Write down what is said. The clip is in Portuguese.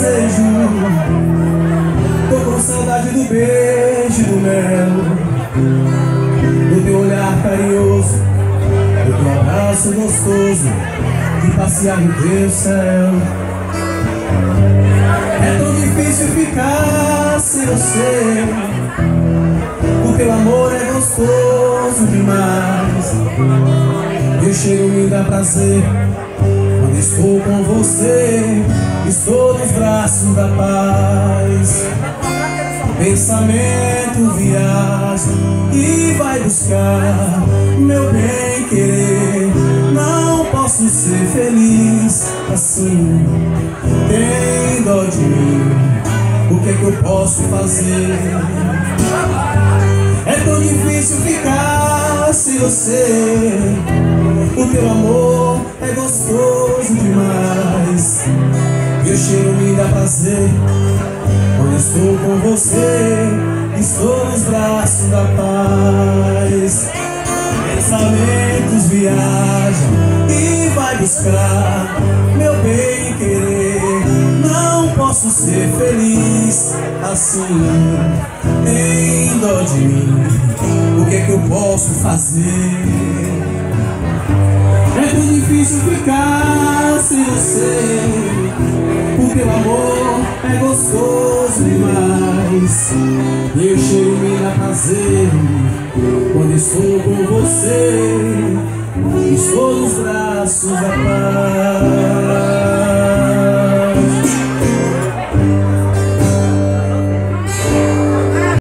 desejo. Tô com saudade do beijo e do mel, do teu olhar carinhoso, do teu abraço gostoso, de passear no teu céu. É tão difícil ficar sem você, o teu amor é gostoso demais. Teu cheiro me dá prazer, quando estou com você, estou nos braços da paz. O pensamento viaja e vai buscar meu bem querer. Não posso ser feliz assim, tem dó de mim, o que é que eu posso fazer? É tão difícil ficar sem você, o teu amor é gostoso demais. Teu cheiro me dá prazer, quando estou com você, estou nos braços da paz. Pensamentos viajam e vai buscar meu bem querer. Não posso ser feliz assim, tem dó de mim, o que é que eu posso fazer? É tão difícil ficar sem você, o teu amor é gostoso demais. Teu cheiro me dá prazer, quando estou com você, estou nos braços da paz.